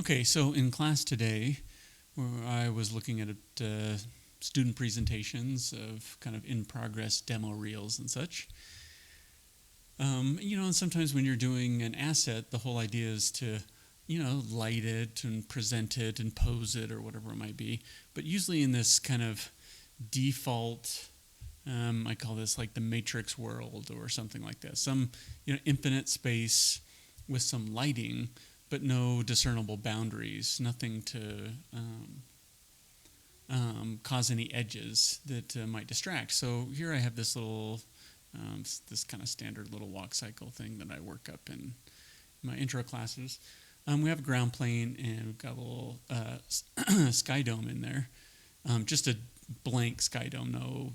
Okay, so in class today, where I was looking at student presentations of kind of in progress demo reels and such. And sometimes when you're doing an asset, the whole idea is to, light it and present it and pose it or whatever it might be. But usually in this kind of default, I call this like the matrix world or something like that. Some, infinite space with some lighting, but no discernible boundaries, nothing to cause any edges that might distract. So here I have this little, this kind of standard little walk cycle thing that I work up in my intro classes. We have a ground plane and we've got a little sky dome in there, just a blank sky dome, no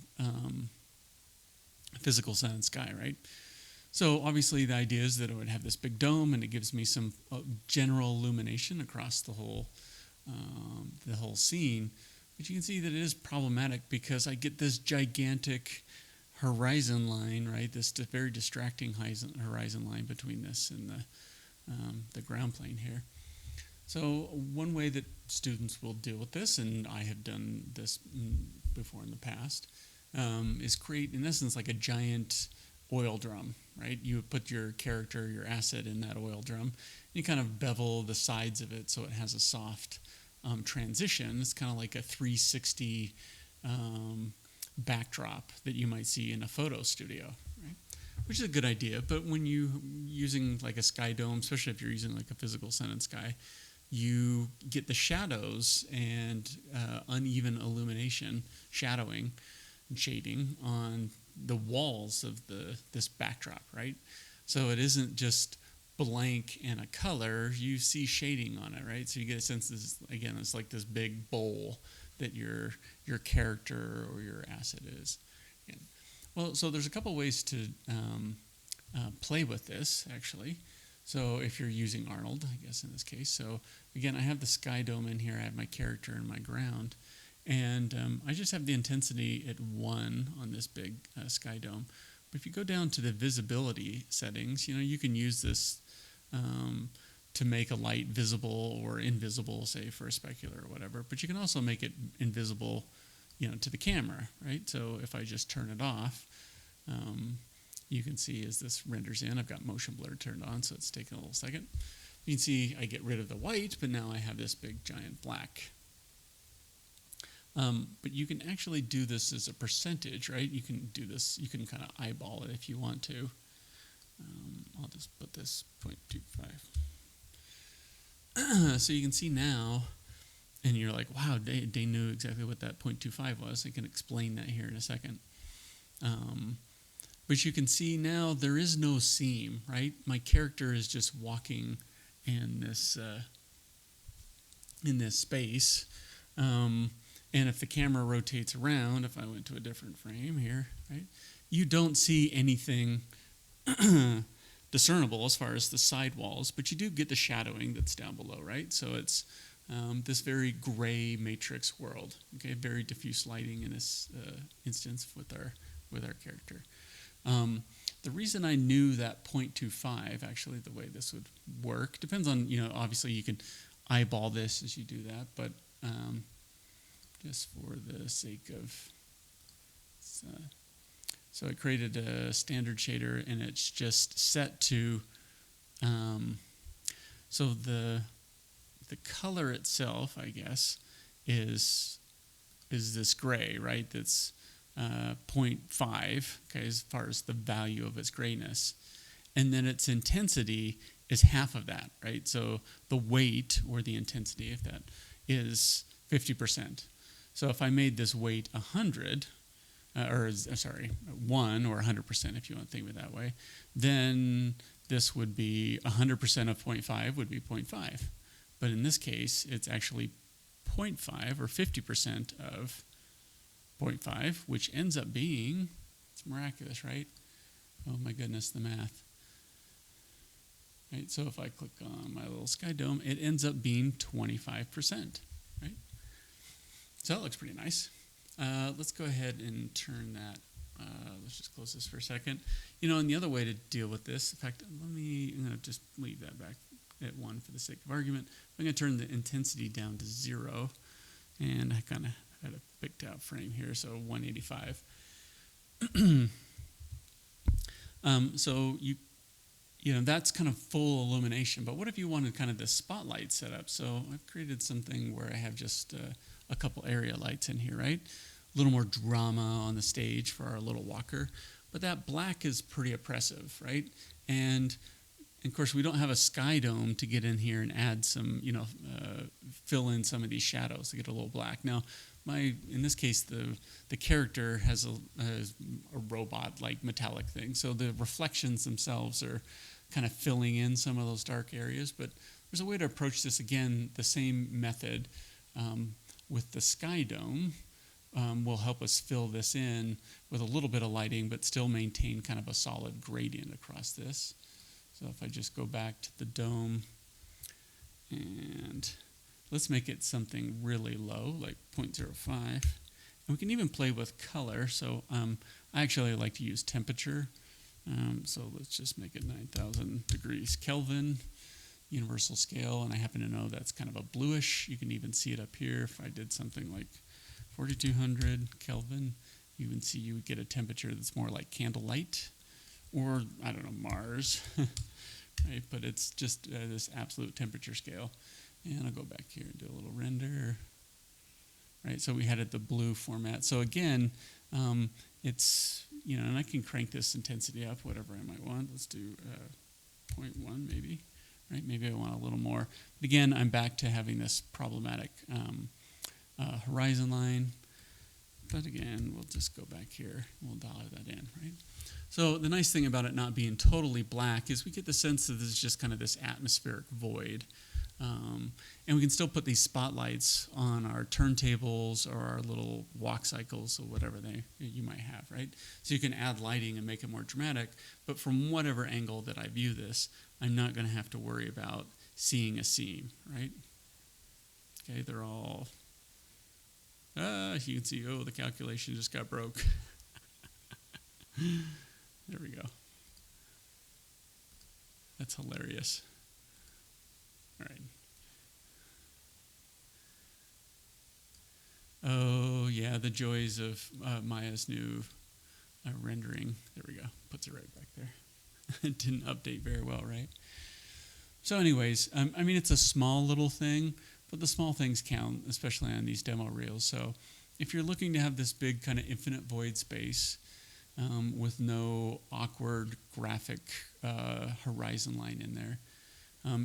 physical sun and sky, right? So obviously the idea is that it would have this big dome and it gives me some general illumination across the whole scene. But you can see that it is problematic because I get this gigantic horizon line, right? This very distracting horizon line between this and the ground plane here. So one way that students will deal with this, and I have done this before in the past, is create, in essence, like a giant oil drum, right? You would put your character, your asset in that oil drum. You kind of bevel the sides of it so it has a soft transition. It's kind of like a 360 backdrop that you might see in a photo studio, right? Which is a good idea, but when you using like a sky dome, especially if you're using like a physical sun and sky, you get the shadows and uneven illumination, shadowing and shading on the walls of this backdrop, right? So it isn't just blank and a color, you see shading on it, right? So you get a sense this, again, it's like this big bowl that your character or your asset is. And, well, so there's a couple ways to play with this, actually. So if you're using Arnold, I guess in this case. So again, I have the sky dome in here, I have my character and my ground. And I just have the intensity at 1 on this big sky dome. But if you go down to the visibility settings, you can use this to make a light visible or invisible, say for a specular or whatever. But you can also make it invisible, to the camera, right? So if I just turn it off, you can see as this renders in, I've got motion blur turned on, so it's taking a little second. You can see I get rid of the white, but now I have this big giant black. But you can actually do this as a percentage, right? You can do this, you can kind of eyeball it if you want to. I'll just put this 0.25. So you can see now, and you're like, wow, they knew exactly what that 0.25 was. I can explain that here in a second. But you can see now there is no seam, right? My character is just walking in this space. And if the camera rotates around, if I went to a different frame here, right, you don't see anything discernible as far as the side walls, but you do get the shadowing that's down below, right? So it's this very gray matrix world, okay, very diffuse lighting in this instance with our character. The reason I knew that 0.25, actually the way this would work, depends on, obviously you can eyeball this as you do that, but just for the sake of, so I created a standard shader and it's just set to, so the color itself, I guess, is this gray, right? That's 0.5, okay, as far as the value of its grayness. And then its intensity is half of that, right? So the weight or the intensity of that is 50%. So if I made this weight 100, 1 or 100% if you want to think of it that way, then this would be 100% of 0.5 would be 0.5. But in this case, it's actually 0.5 or 50% of 0.5, which ends up being, it's miraculous, right? Oh my goodness, the math. Right, so if I click on my little sky dome, it ends up being 25%, right? So that looks pretty nice. Let's go ahead and turn that. Let's just close this for a second. And the other way to deal with this, in fact, I'm going to just leave that back at 1 for the sake of argument. I'm going to turn the intensity down to 0. And I kind of had a picked out frame here, so 185. So that's kind of full illumination. But what if you wanted kind of this spotlight setup? So I've created something where I have just a couple area lights in here, right? A little more drama on the stage for our little walker. But that black is pretty oppressive, right? And of course, we don't have a sky dome to get in here and add some, fill in some of these shadows to get a little black. Now, in this case, the character has a robot-like metallic thing, so the reflections themselves are kind of filling in some of those dark areas. But there's a way to approach this again, the same method with the sky dome. Will help us fill this in with a little bit of lighting, but still maintain kind of a solid gradient across this. So if I just go back to the dome, and let's make it something really low, like 0.05. And we can even play with color. So I actually like to use temperature. So let's just make it 9,000 degrees Kelvin, universal scale. And I happen to know that's kind of a bluish. You can even see it up here. If I did something like 4,200 Kelvin, you would see you would get a temperature that's more like candlelight, or I don't know, Mars, right? But it's just this absolute temperature scale. And I'll go back here and do a little render, right? So we had it the blue format. So again, it's, and I can crank this intensity up, whatever I might want. Let's do 0.1 maybe, right? Maybe I want a little more. But again, I'm back to having this problematic horizon line. But again, we'll just go back here. We'll dollar that in, right? So the nice thing about it not being totally black is we get the sense that this is just kind of this atmospheric void. And we can still put these spotlights on our turntables or our little walk cycles or whatever you might have, right? So you can add lighting and make it more dramatic, but from whatever angle that I view this, I'm not going to have to worry about seeing a seam, right? Okay, they're all... you can see, the calculation just got broke. There we go. That's hilarious. All right. Oh, yeah, the joys of Maya's new rendering. There we go. Puts it right back there. It didn't update very well, right? So anyways, it's a small little thing, but the small things count, especially on these demo reels. So if you're looking to have this big kind of infinite void space with no awkward graphic horizon line in there,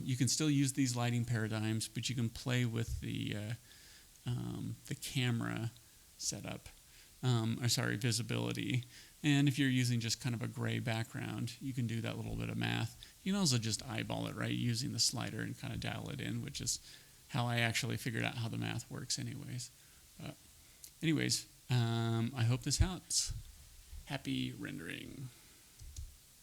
you can still use these lighting paradigms, but you can play with the camera setup, visibility. And if you're using just kind of a gray background, you can do that little bit of math. You can also just eyeball it, right, using the slider and kind of dial it in, which is how I actually figured out how the math works anyways. I hope this helps. Happy rendering.